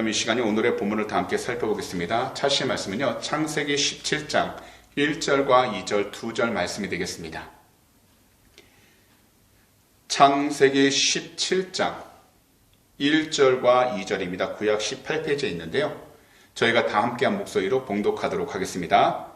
그럼 이 시간에 오늘의 본문을 다 함께 살펴보겠습니다. 차시의 말씀은요, 창세기 17장 1절과 2절, 2절 말씀이 되겠습니다. 창세기 17장 1절과 2절입니다. 구약 18페이지에 있는데요. 저희가 다 함께한 목소리로 봉독하도록 하겠습니다.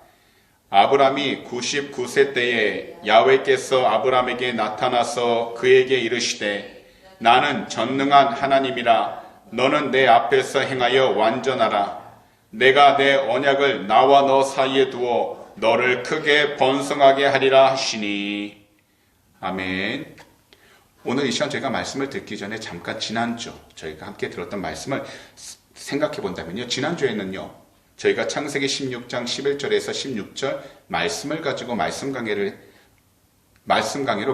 아브람이 99세 때에 야훼께서 아브람에게 나타나서 그에게 이르시되 나는 전능한 하나님이라 너는 내 앞에서 행하여 완전하라. 내가 내 언약을 나와 너 사이에 두어 너를 크게 번성하게 하리라 하시니. 아멘. 오늘 이 시간 저희가 말씀을 듣기 전에 잠깐 지난주 저희가 함께 들었던 말씀을 생각해 본다면요. 지난주에는요. 저희가 창세기 16장 11절에서 16절 말씀을 가지고 말씀 강해로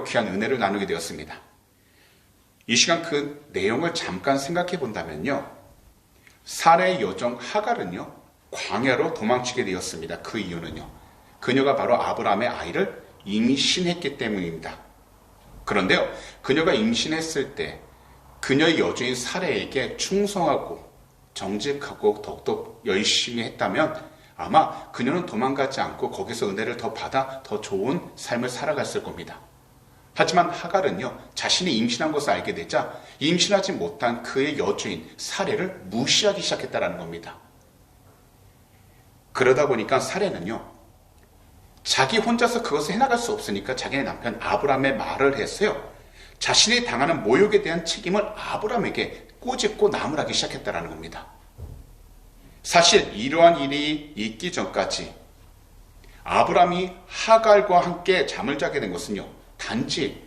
귀한 은혜를 나누게 되었습니다. 이 시간 그 내용을 잠깐 생각해 본다면요. 사레의 여종 하갈은요. 광야로 도망치게 되었습니다. 그 이유는요. 그녀가 바로 아브라함의 아이를 임신했기 때문입니다. 그런데요. 그녀가 임신했을 때 그녀의 여주인 사레에게 충성하고 정직하고 더욱더 열심히 했다면 아마 그녀는 도망가지 않고 거기서 은혜를 더 받아 더 좋은 삶을 살아갔을 겁니다. 하지만 하갈은요, 자신이 임신한 것을 알게 되자 임신하지 못한 그의 여주인 사레를 무시하기 시작했다는 겁니다. 그러다 보니까 사레는요, 자기 혼자서 그것을 해나갈 수 없으니까 자기네 남편 아브람의 말을 했어요. 자신이 당하는 모욕에 대한 책임을 아브람에게 꼬집고 나무라기 시작했다는 겁니다. 사실 이러한 일이 있기 전까지 아브람이 하갈과 함께 잠을 자게 된 것은요, 단지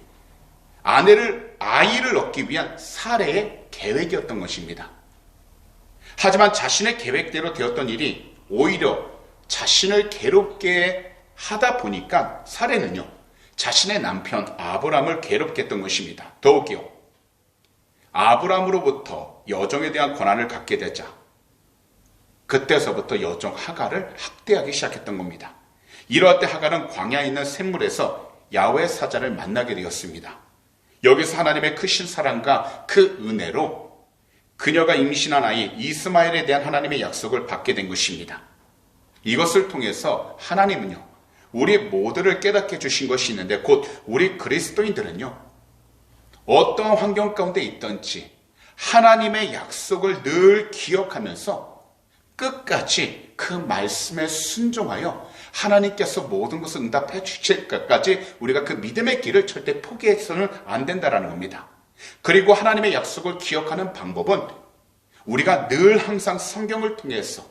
아이를 얻기 위한 사레의 계획이었던 것입니다. 하지만 자신의 계획대로 되었던 일이 오히려 자신을 괴롭게 하다 보니까 사레는요, 자신의 남편 아브람을 괴롭게 했던 것입니다. 더욱이요, 아브람으로부터 여종에 대한 권한을 갖게 되자 그때서부터 여종 하갈을 학대하기 시작했던 겁니다. 이러할 때 하갈은 광야에 있는 샘물에서 야훼 사자를 만나게 되었습니다. 여기서 하나님의 크신 사랑과 그 은혜로 그녀가 임신한 아이 이스마엘에 대한 하나님의 약속을 받게 된 것입니다. 이것을 통해서 하나님은요, 우리 모두를 깨닫게 주신 것이 있는데 곧 우리 그리스도인들은요, 어떤 환경 가운데 있든지 하나님의 약속을 늘 기억하면서 끝까지 그 말씀에 순종하여 하나님께서 모든 것을 응답해 주실 것까지 우리가 그 믿음의 길을 절대 포기해서는 안 된다는 겁니다. 그리고 하나님의 약속을 기억하는 방법은 우리가 늘 항상 성경을 통해서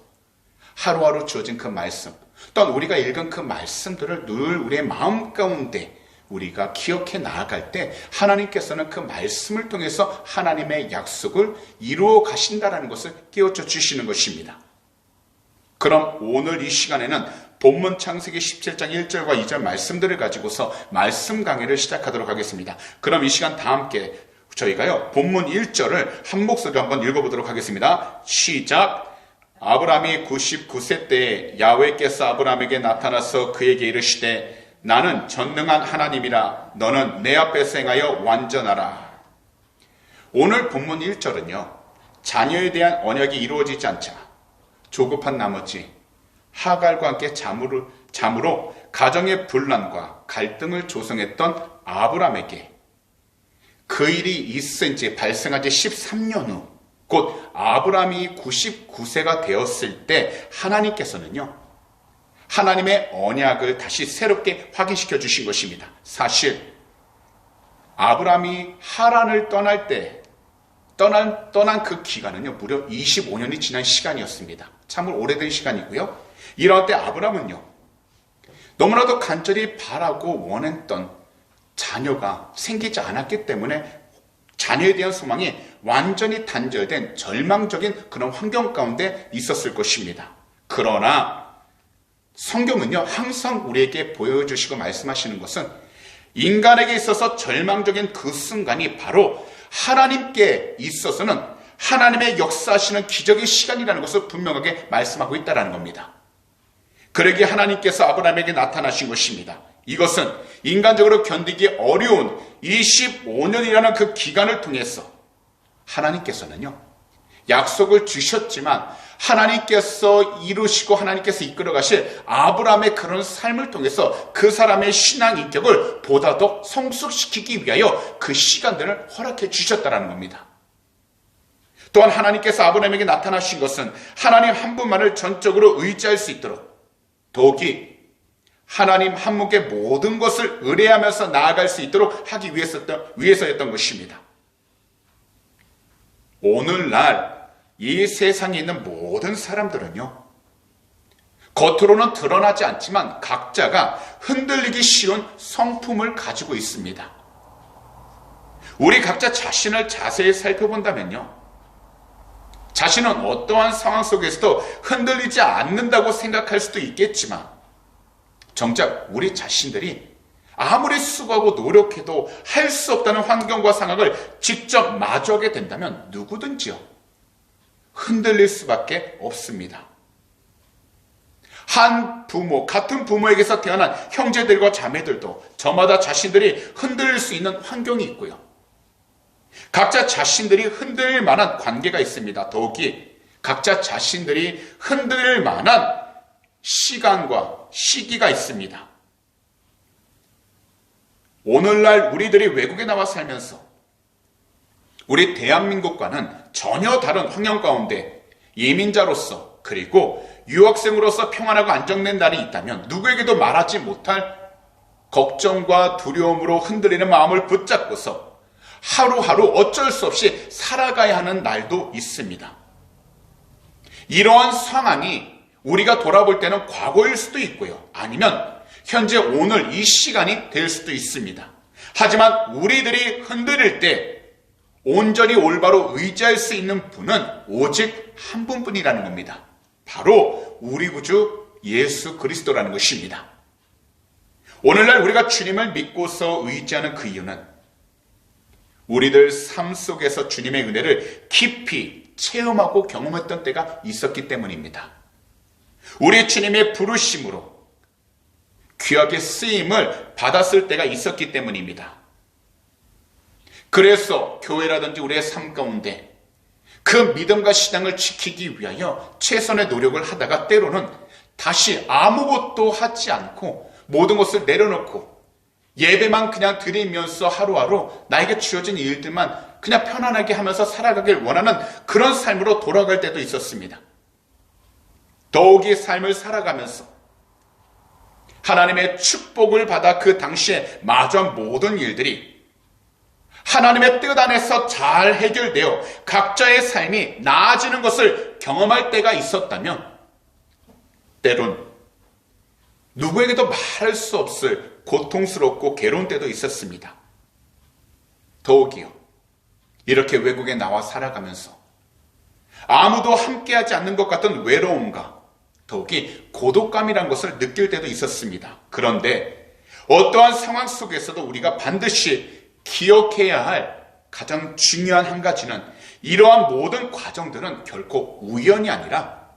하루하루 주어진 그 말씀, 또한 우리가 읽은 그 말씀들을 늘 우리의 마음 가운데 우리가 기억해 나아갈 때 하나님께서는 그 말씀을 통해서 하나님의 약속을 이루어 가신다는 것을 깨우쳐 주시는 것입니다. 그럼 오늘 이 시간에는 본문 창세기 17장 1절과 2절 말씀들을 가지고서 말씀 강해를 시작하도록 하겠습니다. 그럼 이 시간 다 함께 저희가요, 본문 1절을 한 목소리로 한번 읽어보도록 하겠습니다. 시작! 아브람이 99세 때에 야훼께서 아브람에게 나타나서 그에게 이르시되 나는 전능한 하나님이라 너는 내 앞에서 행하여 완전하라. 오늘 본문 1절은요, 자녀에 대한 언약이 이루어지지 않자 조급한 나머지 하갈과 함께 잠으로 가정의 분란과 갈등을 조성했던 아브람에게 그 일이 있은 지 발생한 지 13년 후 곧 아브람이 99세가 되었을 때 하나님께서는요, 하나님의 언약을 다시 새롭게 확인시켜 주신 것입니다. 사실 아브람이 하란을 떠날 때 떠난 그 기간은요, 무려 25년이 지난 시간이었습니다. 참으로 오래된 시간이고요. 이럴 때 아브람은요, 너무나도 간절히 바라고 원했던 자녀가 생기지 않았기 때문에 자녀에 대한 소망이 완전히 단절된 절망적인 그런 환경 가운데 있었을 것입니다. 그러나 성경은요, 항상 우리에게 보여주시고 말씀하시는 것은 인간에게 있어서 절망적인 그 순간이 바로 하나님께 있어서는 하나님의 역사하시는 기적의 시간이라는 것을 분명하게 말씀하고 있다는 겁니다. 그러기에 하나님께서 아브라함에게 나타나신 것입니다. 이것은 인간적으로 견디기 어려운 25년이라는 그 기간을 통해서 하나님께서는요, 약속을 주셨지만 하나님께서 이루시고 하나님께서 이끌어 가실 아브라함의 그런 삶을 통해서 그 사람의 신앙 인격을 보다 더 성숙시키기 위하여 그 시간들을 허락해 주셨다는 겁니다. 또한 하나님께서 아브라함에게 나타나신 것은 하나님 한 분만을 전적으로 의지할 수 있도록, 더욱이 하나님 한 분께 모든 것을 의뢰하면서 나아갈 수 있도록 하기 위해서였던 것입니다. 오늘날 이 세상에 있는 모든 사람들은요, 겉으로는 드러나지 않지만 각자가 흔들리기 쉬운 성품을 가지고 있습니다. 우리 각자 자신을 자세히 살펴본다면요, 자신은 어떠한 상황 속에서도 흔들리지 않는다고 생각할 수도 있겠지만 정작 우리 자신들이 아무리 수고하고 노력해도 할 수 없다는 환경과 상황을 직접 마주하게 된다면 누구든지요, 흔들릴 수밖에 없습니다. 한 부모, 같은 부모에게서 태어난 형제들과 자매들도 저마다 자신들이 흔들릴 수 있는 환경이 있고요, 각자 자신들이 흔들릴 만한 관계가 있습니다. 더욱이 각자 자신들이 흔들릴 만한 시간과 시기가 있습니다. 오늘날 우리들이 외국에 나와 살면서 우리 대한민국과는 전혀 다른 환경 가운데 이민자로서 그리고 유학생으로서 평안하고 안정된 날이 있다면 누구에게도 말하지 못할 걱정과 두려움으로 흔들리는 마음을 붙잡고서 하루하루 어쩔 수 없이 살아가야 하는 날도 있습니다. 이러한 상황이 우리가 돌아볼 때는 과거일 수도 있고요, 아니면 현재 오늘 이 시간이 될 수도 있습니다. 하지만 우리들이 흔들릴 때 온전히 올바로 의지할 수 있는 분은 오직 한 분뿐이라는 겁니다. 바로 우리 구주 예수 그리스도라는 것입니다. 오늘날 우리가 주님을 믿고서 의지하는 그 이유는 우리들 삶 속에서 주님의 은혜를 깊이 체험하고 경험했던 때가 있었기 때문입니다. 우리 주님의 부르심으로 귀하게 쓰임을 받았을 때가 있었기 때문입니다. 그래서 교회라든지 우리의 삶 가운데 그 믿음과 신앙을 지키기 위하여 최선의 노력을 하다가 때로는 다시 아무것도 하지 않고 모든 것을 내려놓고 예배만 그냥 드리면서 하루하루 나에게 주어진 일들만 그냥 편안하게 하면서 살아가길 원하는 그런 삶으로 돌아갈 때도 있었습니다. 더욱이 삶을 살아가면서 하나님의 축복을 받아 그 당시에 마주한 모든 일들이 하나님의 뜻 안에서 잘 해결되어 각자의 삶이 나아지는 것을 경험할 때가 있었다면 때론 누구에게도 말할 수 없을 고통스럽고 괴로운 때도 있었습니다. 더욱이요, 이렇게 외국에 나와 살아가면서 아무도 함께하지 않는 것 같은 외로움과 더욱이 고독감이란 것을 느낄 때도 있었습니다. 그런데 어떠한 상황 속에서도 우리가 반드시 기억해야 할 가장 중요한 한 가지는 이러한 모든 과정들은 결코 우연이 아니라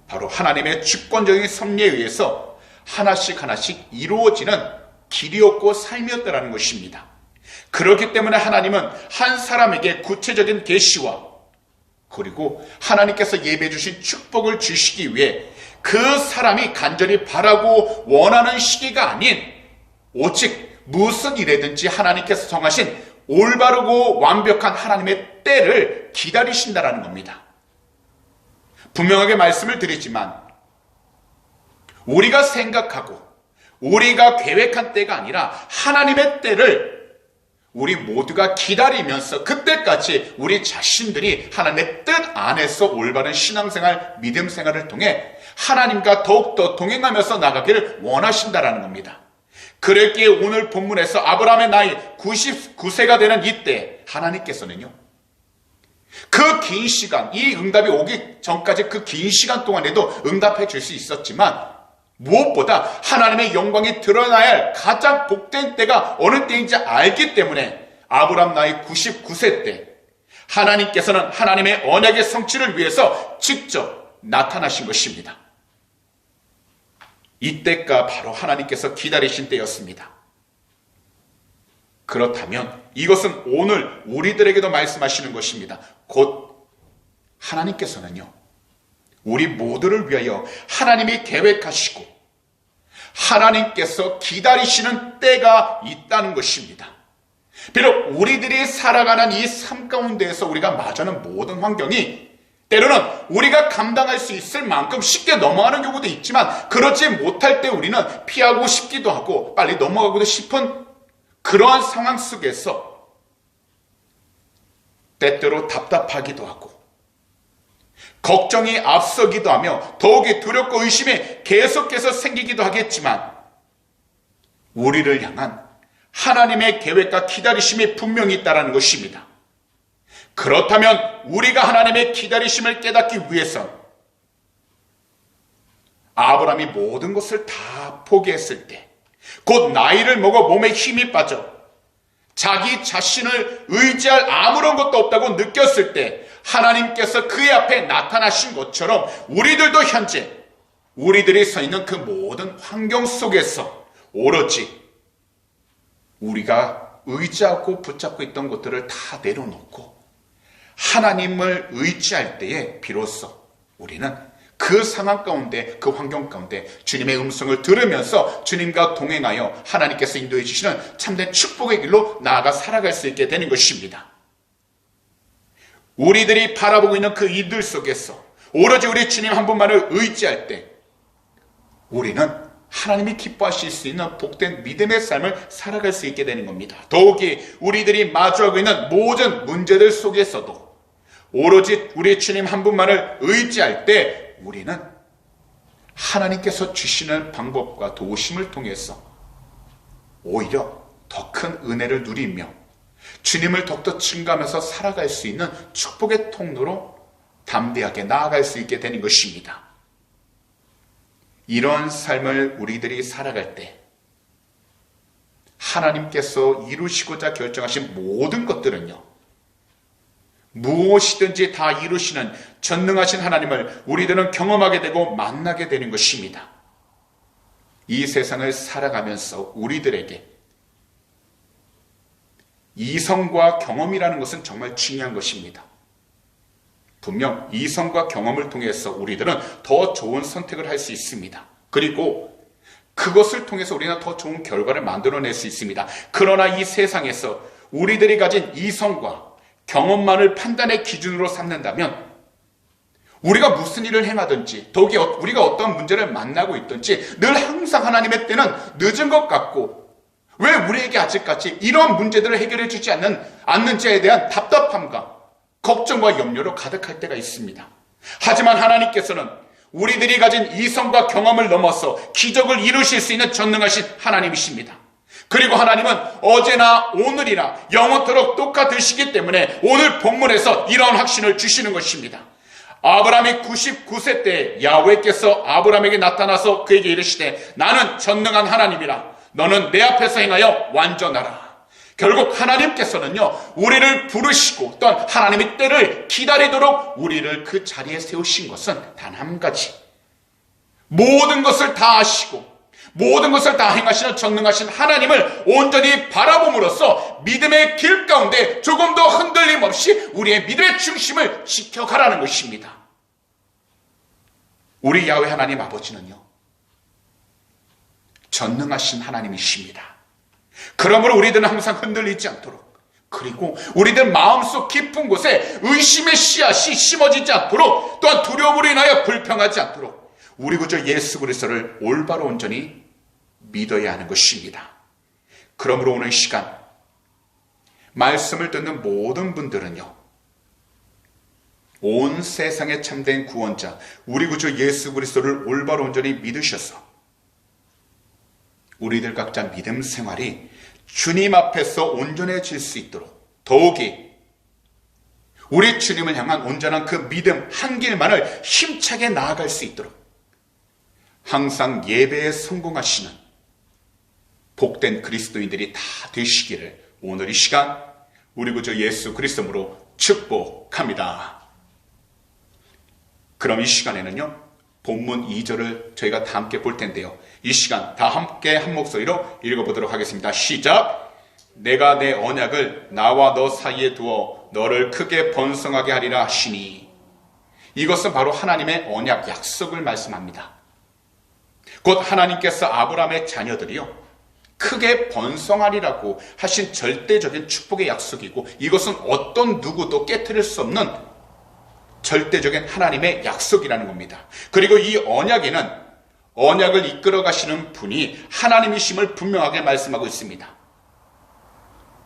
바로 하나님의 주권적인 섭리에 의해서 하나씩 하나씩 이루어지는 길이었고 삶이었다는 것입니다. 그렇기 때문에 하나님은 한 사람에게 구체적인 계시와 그리고 하나님께서 예배해 주신 축복을 주시기 위해 그 사람이 간절히 바라고 원하는 시기가 아닌 오직 무슨 일이든지 하나님께서 정하신 올바르고 완벽한 하나님의 때를 기다리신다라는 겁니다. 분명하게 말씀을 드리지만 우리가 생각하고 우리가 계획한 때가 아니라 하나님의 때를 우리 모두가 기다리면서 그때까지 우리 자신들이 하나님의 뜻 안에서 올바른 신앙생활, 믿음생활을 통해 하나님과 더욱더 동행하면서 나가기를 원하신다라는 겁니다. 그랬기에 오늘 본문에서 아브라함의 나이 99세가 되는 이때 하나님께서는요, 그 긴 시간, 이 응답이 오기 전까지 그 긴 시간 동안에도 응답해 줄 수 있었지만 무엇보다 하나님의 영광이 드러나야 할 가장 복된 때가 어느 때인지 알기 때문에 아브라함 나이 99세 때 하나님께서는 하나님의 언약의 성취를 위해서 직접 나타나신 것입니다. 이때가 바로 하나님께서 기다리신 때였습니다. 그렇다면 이것은 오늘 우리들에게도 말씀하시는 것입니다. 곧 하나님께서는요, 우리 모두를 위하여 하나님이 계획하시고 하나님께서 기다리시는 때가 있다는 것입니다. 비록 우리들이 살아가는 이 삶 가운데에서 우리가 마주하는 모든 환경이 때로는 우리가 감당할 수 있을 만큼 쉽게 넘어가는 경우도 있지만, 그렇지 못할 때 우리는 피하고 싶기도 하고 빨리 넘어가고도 싶은 그러한 상황 속에서 때때로 답답하기도 하고 걱정이 앞서기도 하며 더욱이 두렵고 의심이 계속해서 생기기도 하겠지만, 우리를 향한 하나님의 계획과 기다리심이 분명히 있다는 것입니다. 그렇다면 우리가 하나님의 기다리심을 깨닫기 위해서 아브라함이 모든 것을 다 포기했을 때, 곧 나이를 먹어 몸에 힘이 빠져 자기 자신을 의지할 아무런 것도 없다고 느꼈을 때 하나님께서 그의 앞에 나타나신 것처럼, 우리들도 현재 우리들이 서 있는 그 모든 환경 속에서 오로지 우리가 의지하고 붙잡고 있던 것들을 다 내려놓고 하나님을 의지할 때에 비로소 우리는 그 상황 가운데, 그 환경 가운데 주님의 음성을 들으면서 주님과 동행하여 하나님께서 인도해 주시는 참된 축복의 길로 나아가 살아갈 수 있게 되는 것입니다. 우리들이 바라보고 있는 그 일들 속에서 오로지 우리 주님 한 분만을 의지할 때 우리는 하나님이 기뻐하실 수 있는 복된 믿음의 삶을 살아갈 수 있게 되는 겁니다. 더욱이 우리들이 마주하고 있는 모든 문제들 속에서도 오로지 우리 주님 한 분만을 의지할 때 우리는 하나님께서 주시는 방법과 도우심을 통해서 오히려 더 큰 은혜를 누리며 주님을 더욱더 증가하면서 살아갈 수 있는 축복의 통로로 담대하게 나아갈 수 있게 되는 것입니다. 이런 삶을 우리들이 살아갈 때 하나님께서 이루시고자 결정하신 모든 것들은요, 무엇이든지 다 이루시는 전능하신 하나님을 우리들은 경험하게 되고 만나게 되는 것입니다. 이 세상을 살아가면서 우리들에게 이성과 경험이라는 것은 정말 중요한 것입니다. 분명 이성과 경험을 통해서 우리들은 더 좋은 선택을 할 수 있습니다. 그리고 그것을 통해서 우리는 더 좋은 결과를 만들어낼 수 있습니다. 그러나 이 세상에서 우리들이 가진 이성과 경험만을 판단의 기준으로 삼는다면 우리가 무슨 일을 행하든지, 더욱이 우리가 어떤 문제를 만나고 있든지 늘 항상 하나님의 때는 늦은 것 같고, 왜 우리에게 아직까지 이런 문제들을 해결해 주지 않는지에 대한 답답함과 걱정과 염려로 가득할 때가 있습니다. 하지만 하나님께서는 우리들이 가진 이성과 경험을 넘어서 기적을 이루실 수 있는 전능하신 하나님이십니다. 그리고 하나님은 어제나 오늘이나 영원토록 똑같으시기 때문에 오늘 본문에서 이런 확신을 주시는 것입니다. 아브라함이 99세 때 야훼께서 아브라함에게 나타나서 그에게 이르시되 나는 전능한 하나님이라, 너는 내 앞에서 행하여 완전하라. 결국 하나님께서는요, 우리를 부르시고 또한 하나님의 때를 기다리도록 우리를 그 자리에 세우신 것은 단 한 가지, 모든 것을 다 아시고 모든 것을 다 행하시는 전능하신 하나님을 온전히 바라봄으로써 믿음의 길 가운데 조금도 흔들림 없이 우리의 믿음의 중심을 지켜가라는 것입니다. 우리 야훼 하나님 아버지는요, 전능하신 하나님이십니다. 그러므로 우리들은 항상 흔들리지 않도록, 그리고 우리들 마음속 깊은 곳에 의심의 씨앗이 심어지지 않도록, 또한 두려움으로 인하여 불평하지 않도록 우리 구주 예수 그리스도를 올바로 온전히 믿어야 하는 것입니다. 그러므로 오늘 시간 말씀을 듣는 모든 분들은요, 온 세상에 참된 구원자 우리 구주 예수 그리스도를 올바로 온전히 믿으셔서 우리들 각자 믿음 생활이 주님 앞에서 온전해질 수 있도록, 더욱이 우리 주님을 향한 온전한 그 믿음 한 길만을 힘차게 나아갈 수 있도록 항상 예배에 성공하시는 복된 그리스도인들이 다 되시기를 오늘 이 시간 우리 구주 예수 그리스도로 축복합니다. 그럼 이 시간에는요, 본문 2절을 저희가 다 함께 볼 텐데요, 이 시간 다 함께 한 목소리로 읽어보도록 하겠습니다. 시작! 내가 내 언약을 나와 너 사이에 두어 너를 크게 번성하게 하리라 하시니. 이것은 바로 하나님의 언약 약속을 말씀합니다. 곧 하나님께서 아브라함의 자녀들이요 크게 번성하리라고 하신 절대적인 축복의 약속이고, 이것은 어떤 누구도 깨트릴 수 없는 절대적인 하나님의 약속이라는 겁니다. 그리고 이 언약에는 언약을 이끌어 가시는 분이 하나님이심을 분명하게 말씀하고 있습니다.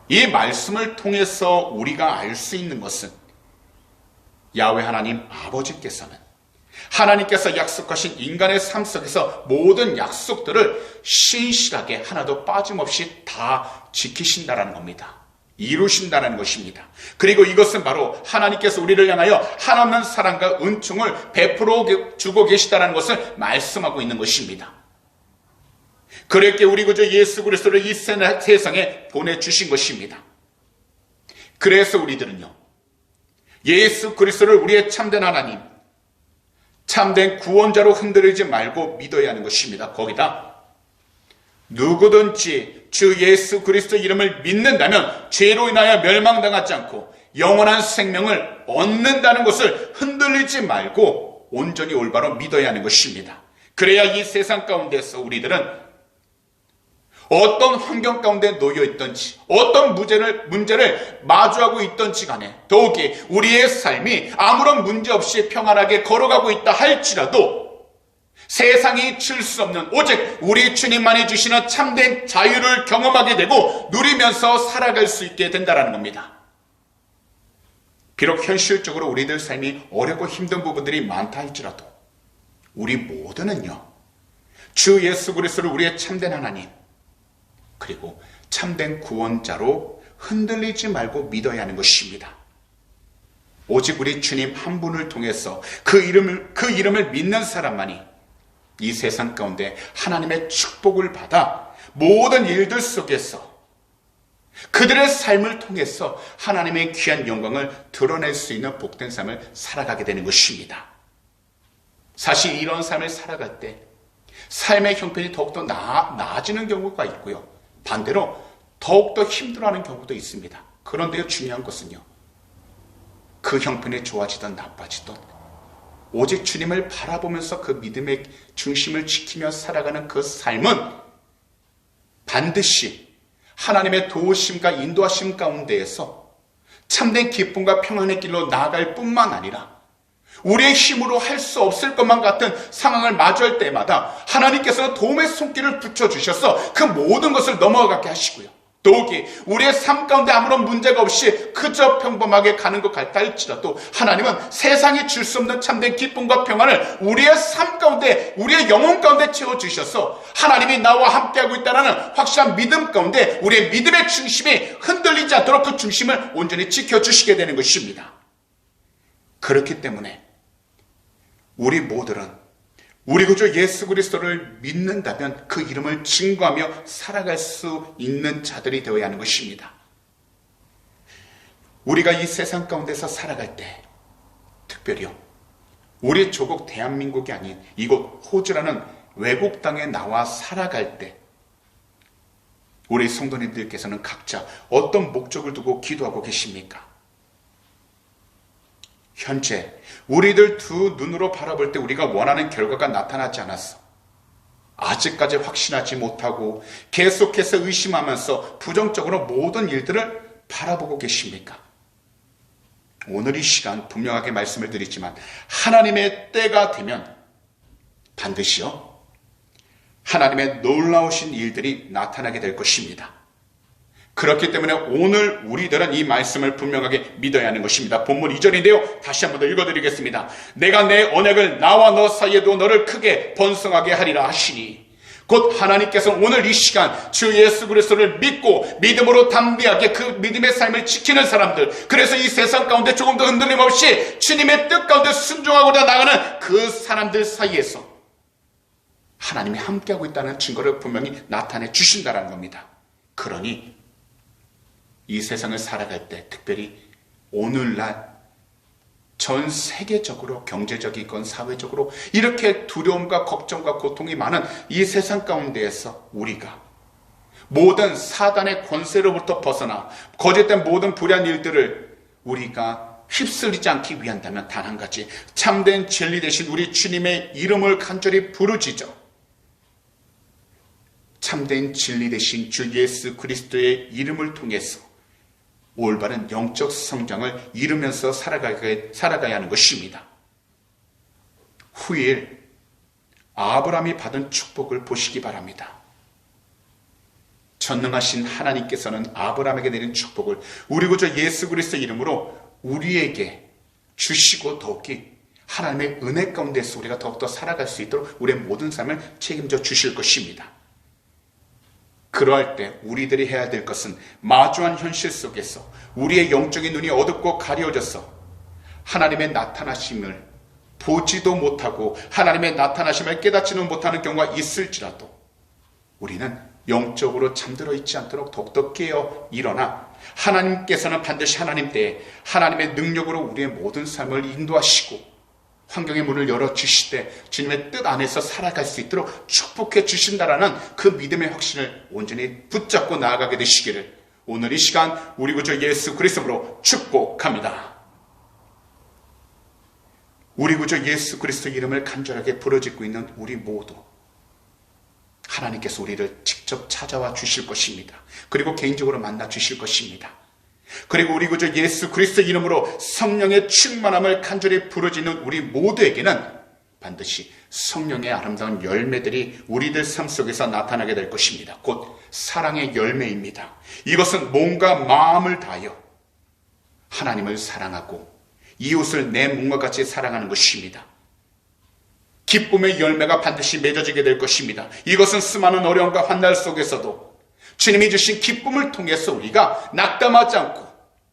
이 말씀을 통해서 우리가 알 수 있는 것은 야훼 하나님 아버지께서는 하나님께서 약속하신 인간의 삶 속에서 모든 약속들을 신실하게 하나도 빠짐없이 다 지키신다는 겁니다. 이루신다는 것입니다. 그리고 이것은 바로 하나님께서 우리를 향하여 한없는 사랑과 은총을 베풀어 주고 계시다는 것을 말씀하고 있는 것입니다. 그렇게 우리 구주 예수 그리스도를 이 세상에 보내주신 것입니다. 그래서 우리들은요, 예수 그리스도를 우리의 참된 하나님, 참된 구원자로 흔들리지 말고 믿어야 하는 것입니다. 거기다 누구든지 주 예수 그리스도 이름을 믿는다면 죄로 인하여 멸망당하지 않고 영원한 생명을 얻는다는 것을 흔들리지 말고 온전히 올바로 믿어야 하는 것입니다. 그래야 이 세상 가운데서 우리들은 어떤 환경 가운데 놓여 있든지 어떤 문제를 마주하고 있든지 간에 더욱이 우리의 삶이 아무런 문제 없이 평안하게 걸어가고 있다 할지라도 세상이 줄 수 없는 오직 우리 주님만이 주시는 참된 자유를 경험하게 되고 누리면서 살아갈 수 있게 된다는 겁니다. 비록 현실적으로 우리들 삶이 어렵고 힘든 부분들이 많다 할지라도 우리 모두는요, 주 예수 그리스도를 우리의 참된 하나님 그리고 참된 구원자로 흔들리지 말고 믿어야 하는 것입니다. 오직 우리 주님 한 분을 통해서 그 이름을 믿는 사람만이 이 세상 가운데 하나님의 축복을 받아 모든 일들 속에서 그들의 삶을 통해서 하나님의 귀한 영광을 드러낼 수 있는 복된 삶을 살아가게 되는 것입니다. 사실 이런 삶을 살아갈 때 삶의 형편이 더욱더 나아지는 경우가 있고요, 반대로 더욱더 힘들어하는 경우도 있습니다. 그런데 중요한 것은요, 그 형편이 좋아지든 나빠지든 오직 주님을 바라보면서 그 믿음의 중심을 지키며 살아가는 그 삶은 반드시 하나님의 도우심과 인도하심 가운데에서 참된 기쁨과 평안의 길로 나아갈 뿐만 아니라 우리의 힘으로 할 수 없을 것만 같은 상황을 마주할 때마다 하나님께서 도움의 손길을 붙여주셔서 그 모든 것을 넘어가게 하시고요, 더욱이 우리의 삶 가운데 아무런 문제가 없이 그저 평범하게 가는 것 같다 할지라도 하나님은 세상이 줄 수 없는 참된 기쁨과 평안을 우리의 삶 가운데, 우리의 영혼 가운데 채워주셔서 하나님이 나와 함께하고 있다는 확실한 믿음 가운데 우리의 믿음의 중심이 흔들리지 않도록 그 중심을 온전히 지켜주시게 되는 것입니다. 그렇기 때문에 우리 모두는 우리 구주 예수 그리스도를 믿는다면 그 이름을 증거하며 살아갈 수 있는 자들이 되어야 하는 것입니다. 우리가 이 세상 가운데서 살아갈 때, 특별히요, 우리 조국 대한민국이 아닌 이곳 호주라는 외국 땅에 나와 살아갈 때 우리 성도님들께서는 각자 어떤 목적을 두고 기도하고 계십니까? 현재 우리들 두 눈으로 바라볼 때 우리가 원하는 결과가 나타나지 않았어. 아직까지 확신하지 못하고 계속해서 의심하면서 부정적으로 모든 일들을 바라보고 계십니까? 오늘 이 시간 분명하게 말씀을 드리지만 하나님의 때가 되면 반드시요, 하나님의 놀라우신 일들이 나타나게 될 것입니다. 그렇기 때문에 오늘 우리들은 이 말씀을 분명하게 믿어야 하는 것입니다. 본문 2절인데요. 다시 한번 더 읽어드리겠습니다. 내가 내 언약을 나와 너 사이에도 너를 크게 번성하게 하리라 하시니, 곧 하나님께서 오늘 이 시간 주 예수 그리스도를 믿고 믿음으로 담대하게 그 믿음의 삶을 지키는 사람들, 그래서 이 세상 가운데 조금 더 흔들림 없이 주님의 뜻 가운데 순종하고자 나가는 그 사람들 사이에서 하나님이 함께하고 있다는 증거를 분명히 나타내 주신다는 겁니다. 그러니 이 세상을 살아갈 때, 특별히 오늘날 전 세계적으로 경제적이건 사회적으로 이렇게 두려움과 걱정과 고통이 많은 이 세상 가운데에서 우리가 모든 사단의 권세로부터 벗어나 거짓된 모든 불의한 일들을 우리가 휩쓸리지 않기 위한다면 단 한 가지, 참된 진리 되신 우리 주님의 이름을 간절히 부르짖어 참된 진리 되신 주 예수 그리스도의 이름을 통해서 올바른 영적 성장을 이루면서 살아가야 하는 것입니다. 후일 아브라함이 받은 축복을 보시기 바랍니다. 전능하신 하나님께서는 아브라함에게 내린 축복을 우리 구주 예수 그리스도 이름으로 우리에게 주시고 더욱이 하나님의 은혜 가운데서 우리가 더욱더 살아갈 수 있도록 우리의 모든 삶을 책임져 주실 것입니다. 그러할 때 우리들이 해야 될 것은 마주한 현실 속에서 우리의 영적인 눈이 어둡고 가려져서 하나님의 나타나심을 보지도 못하고 하나님의 나타나심을 깨닫지는 못하는 경우가 있을지라도 우리는 영적으로 잠들어 있지 않도록 더욱더 깨어 일어나 하나님께서는 반드시 하나님 때에 하나님의 능력으로 우리의 모든 삶을 인도하시고 환경의 문을 열어주시되 주님의 뜻 안에서 살아갈 수 있도록 축복해 주신다라는 그 믿음의 확신을 온전히 붙잡고 나아가게 되시기를 오늘 이 시간 우리 구주 예수 그리스도로 축복합니다. 우리 구주 예수 그리스도 이름을 간절하게 부르짖고 있는 우리 모두 하나님께서 우리를 직접 찾아와 주실 것입니다. 그리고 개인적으로 만나 주실 것입니다. 그리고 우리 구주 예수 그리스도 이름으로 성령의 충만함을 간절히 부르짖는 우리 모두에게는 반드시 성령의 아름다운 열매들이 우리들 삶 속에서 나타나게 될 것입니다. 곧 사랑의 열매입니다. 이것은 몸과 마음을 다하여 하나님을 사랑하고 이웃을 내 몸과 같이 사랑하는 것입니다. 기쁨의 열매가 반드시 맺어지게 될 것입니다. 이것은 수많은 어려움과 환난 속에서도 주님이 주신 기쁨을 통해서 우리가 낙담하지 않고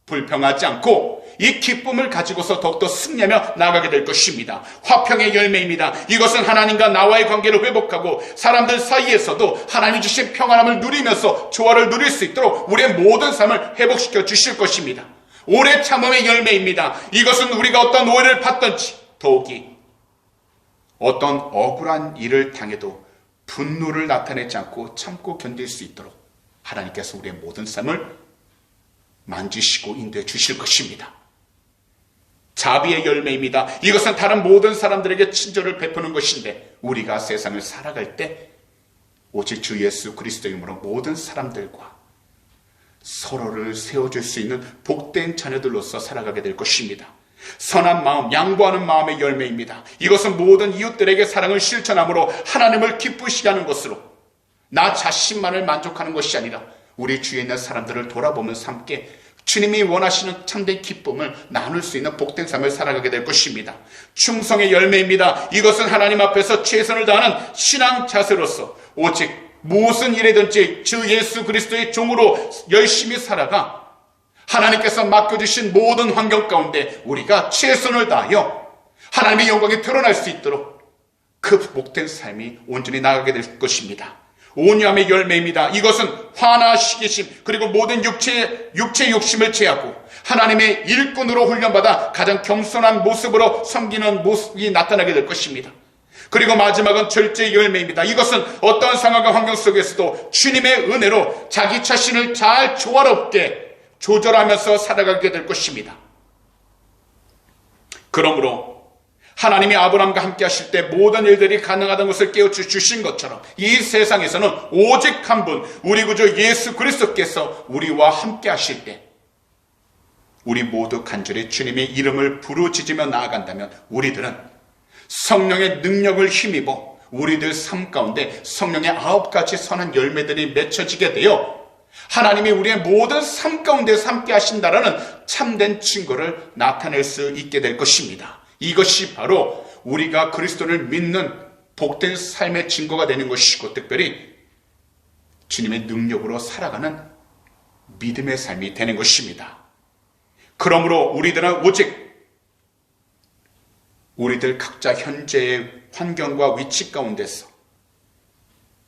불평하지 않고 이 기쁨을 가지고서 더욱더 승리하며 나아가게 될 것입니다. 화평의 열매입니다. 이것은 하나님과 나와의 관계를 회복하고 사람들 사이에서도 하나님이 주신 평안함을 누리면서 조화를 누릴 수 있도록 우리의 모든 삶을 회복시켜 주실 것입니다. 오래 참음의 열매입니다. 이것은 우리가 어떤 오해를 받든지 더욱이 어떤 억울한 일을 당해도 분노를 나타내지 않고 참고 견딜 수 있도록 하나님께서 우리의 모든 삶을 만지시고 인도해 주실 것입니다. 자비의 열매입니다. 이것은 다른 모든 사람들에게 친절을 베푸는 것인데 우리가 세상을 살아갈 때 오직 주 예수 그리스도의 이름으로 모든 사람들과 서로를 세워줄 수 있는 복된 자녀들로서 살아가게 될 것입니다. 선한 마음, 양보하는 마음의 열매입니다. 이것은 모든 이웃들에게 사랑을 실천함으로 하나님을 기쁘시게 하는 것으로 나 자신만을 만족하는 것이 아니라 우리 주위에 있는 사람들을 돌아보면서 함께 주님이 원하시는 참된 기쁨을 나눌 수 있는 복된 삶을 살아가게 될 것입니다. 충성의 열매입니다. 이것은 하나님 앞에서 최선을 다하는 신앙 자세로서 오직 무슨 일이든지 주 예수 그리스도의 종으로 열심히 살아가 하나님께서 맡겨주신 모든 환경 가운데 우리가 최선을 다하여 하나님의 영광이 드러날 수 있도록 그 복된 삶이 온전히 나아가게 될 것입니다. 온유함의 열매입니다. 이것은 화나 시기심 그리고 모든 육체의 욕심을 제하고 하나님의 일꾼으로 훈련받아 가장 겸손한 모습으로 섬기는 모습이 나타나게 될 것입니다. 그리고 마지막은 절제의 열매입니다. 이것은 어떤 상황과 환경 속에서도 주님의 은혜로 자기 자신을 잘 조화롭게 조절하면서 살아가게 될 것입니다. 그러므로 하나님이 아브라함과 함께 하실 때 모든 일들이 가능하다는 것을 깨우쳐 주신 것처럼 이 세상에서는 오직 한 분 우리 구주 예수 그리스도께서 우리와 함께 하실 때 우리 모두 간절히 주님의 이름을 부르짖으며 나아간다면 우리들은 성령의 능력을 힘입어 우리들 삶 가운데 성령의 9가지 선한 열매들이 맺혀지게 되어 하나님이 우리의 모든 삶 가운데서 함께 하신다라는 참된 증거를 나타낼 수 있게 될 것입니다. 이것이 바로 우리가 그리스도를 믿는 복된 삶의 증거가 되는 것이고 특별히 주님의 능력으로 살아가는 믿음의 삶이 되는 것입니다. 그러므로 우리들은 오직 우리들 각자 현재의 환경과 위치 가운데서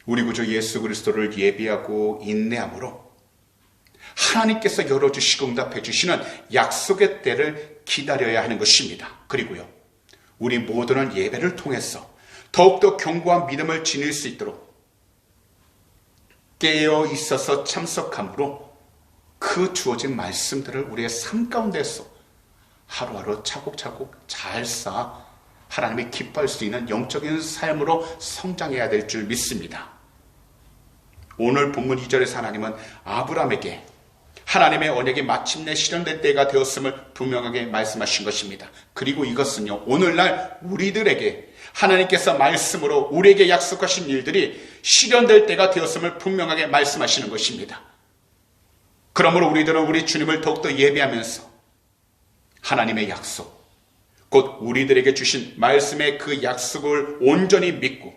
우리 구주 예수 그리스도를 예비하고 인내함으로 하나님께서 열어주시고 응답해 주시는 약속의 때를 기다려야 하는 것입니다. 그리고요, 우리 모두는 예배를 통해서 더욱더 견고한 믿음을 지닐 수 있도록 깨어 있어서 참석함으로 그 주어진 말씀들을 우리의 삶 가운데서 하루하루 차곡차곡 잘 쌓아 하나님이 기뻐할 수 있는 영적인 삶으로 성장해야 될 줄 믿습니다. 오늘 본문 2절에서 하나님은 아브라함에게 하나님의 언약이 마침내 실현될 때가 되었음을 분명하게 말씀하신 것입니다. 그리고 이것은요, 오늘날 우리들에게 하나님께서 말씀으로 우리에게 약속하신 일들이 실현될 때가 되었음을 분명하게 말씀하시는 것입니다. 그러므로 우리들은 우리 주님을 더욱더 예배하면서 하나님의 약속, 곧 우리들에게 주신 말씀의 그 약속을 온전히 믿고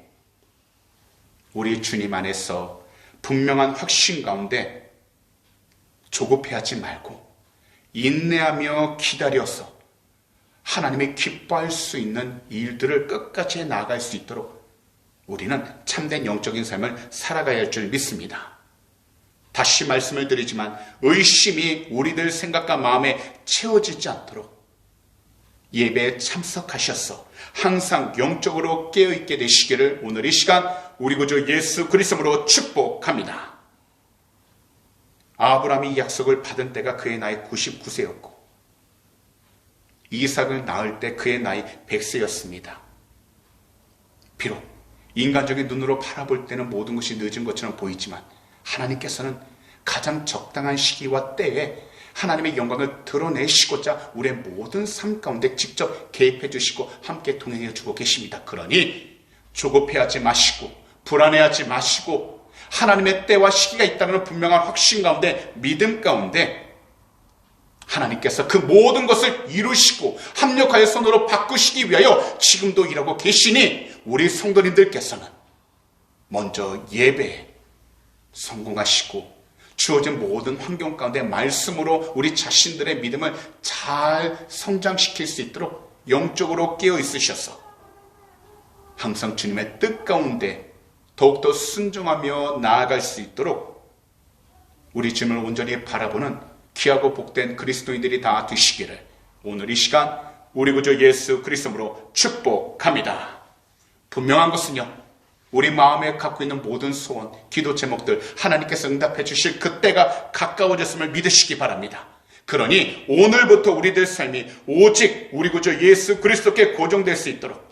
우리 주님 안에서 분명한 확신 가운데 조급해하지 말고 인내하며 기다려서 하나님이 기뻐할 수 있는 일들을 끝까지 나아갈 수 있도록 우리는 참된 영적인 삶을 살아가야 할 줄 믿습니다. 다시 말씀을 드리지만 의심이 우리들 생각과 마음에 채워지지 않도록 예배에 참석하셔서 항상 영적으로 깨어있게 되시기를 오늘 이 시간 우리 구주 예수 그리스도로 축복합니다. 아브라함이 약속을 받은 때가 그의 나이 99세였고 이삭을 낳을 때 그의 나이 100세였습니다. 비록 인간적인 눈으로 바라볼 때는 모든 것이 늦은 것처럼 보이지만 하나님께서는 가장 적당한 시기와 때에 하나님의 영광을 드러내시고자 우리의 모든 삶 가운데 직접 개입해 주시고 함께 동행해 주고 계십니다. 그러니 조급해하지 마시고 불안해하지 마시고 하나님의 때와 시기가 있다는 분명한 확신 가운데 믿음 가운데 하나님께서 그 모든 것을 이루시고 합력하여 손으로 바꾸시기 위하여 지금도 일하고 계시니 우리 성도님들께서는 먼저 예배에 성공하시고 주어진 모든 환경 가운데 말씀으로 우리 자신들의 믿음을 잘 성장시킬 수 있도록 영적으로 깨어 있으셔서 항상 주님의 뜻 가운데 더욱더 순종하며 나아갈 수 있도록 우리 주님을 온전히 바라보는 귀하고 복된 그리스도인들이 다 되시기를 오늘 이 시간 우리 구주 예수 그리스도로 축복합니다. 분명한 것은요, 우리 마음에 갖고 있는 모든 소원, 기도 제목들 하나님께서 응답해 주실 그때가 가까워졌음을 믿으시기 바랍니다. 그러니 오늘부터 우리들 삶이 오직 우리 구주 예수 그리스도께 고정될 수 있도록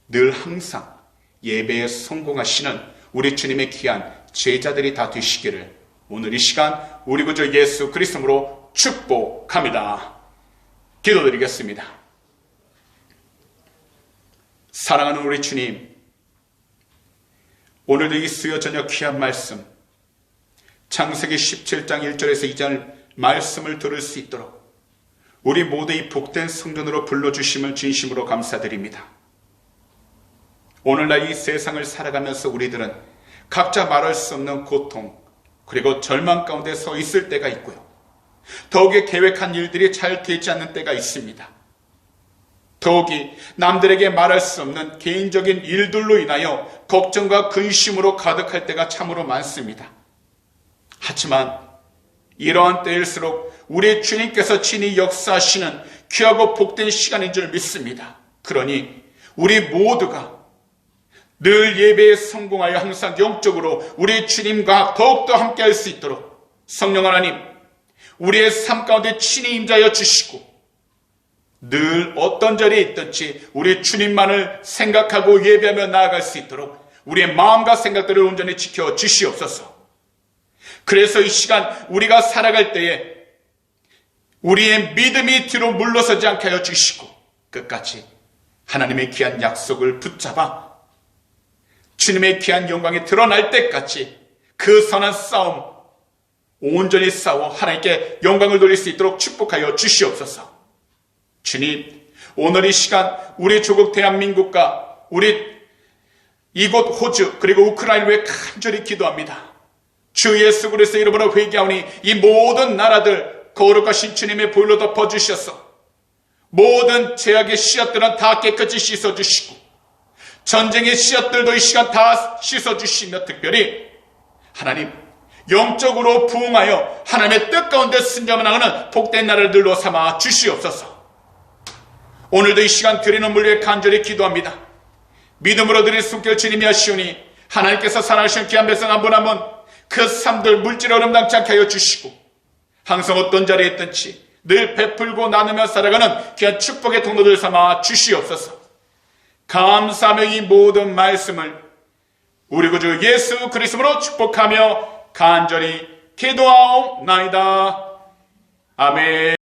늘 항상 예배에 성공하시는 우리 주님의 귀한 제자들이 다 되시기를 오늘 이 시간 우리 구주 예수 그리스도로 축복합니다. 기도드리겠습니다. 사랑하는 우리 주님, 오늘도 이 수요 저녁 귀한 말씀 창세기 17장 1절에서 2절 말씀을 들을 수 있도록 우리 모두 이 복된 성전으로 불러주심을 진심으로 감사드립니다. 오늘날 이 세상을 살아가면서 우리들은 각자 말할 수 없는 고통 그리고 절망 가운데 서 있을 때가 있고요. 더욱이 계획한 일들이 잘 되지 않는 때가 있습니다. 더욱이 남들에게 말할 수 없는 개인적인 일들로 인하여 걱정과 근심으로 가득할 때가 참으로 많습니다. 하지만 이러한 때일수록 우리 주님께서 친히 역사하시는 귀하고 복된 시간인 줄 믿습니다. 그러니 우리 모두가 늘 예배에 성공하여 항상 영적으로 우리 주님과 더욱더 함께할 수 있도록 성령 하나님, 우리의 삶 가운데 친히 임자여 주시고 늘 어떤 자리에 있든지 우리 주님만을 생각하고 예배하며 나아갈 수 있도록 우리의 마음과 생각들을 온전히 지켜 주시옵소서. 그래서 이 시간 우리가 살아갈 때에 우리의 믿음이 뒤로 물러서지 않게 하여 주시고 끝까지 하나님의 귀한 약속을 붙잡아 주님의 귀한 영광이 드러날 때까지 그 선한 싸움 온전히 싸워 하나님께 영광을 돌릴 수 있도록 축복하여 주시옵소서. 주님, 오늘 이 시간 우리 조국 대한민국과 우리 이곳 호주 그리고 우크라이나 위해 간절히 기도합니다. 주 예수 그리스도의 이름으로 회개하오니 이 모든 나라들 거룩하신 주님의 보혈로 덮어주셔서 모든 죄악의 씨앗들은 다 깨끗이 씻어주시고 전쟁의 씨앗들도 이 시간 다 씻어주시며 특별히 하나님 영적으로 부흥하여 하나님의 뜻 가운데 순종하는 복된 나라들로 삼아 주시옵소서. 오늘도 이 시간 드리는 물에 간절히 기도합니다. 믿음으로 드릴 숨결 주님이 하시오니 하나님께서 사랑하시는 귀한 백성 한 분 한 분 그 삶들 물질에 어름당치 않게 하여 주시고 항상 어떤 자리에 있든지 늘 베풀고 나누며 살아가는 귀한 축복의 통로들 삼아 주시옵소서. 감사하며 이 모든 말씀을 우리 구주 예수 그리스도로 축복하며 간절히 기도하옵나이다. 아멘.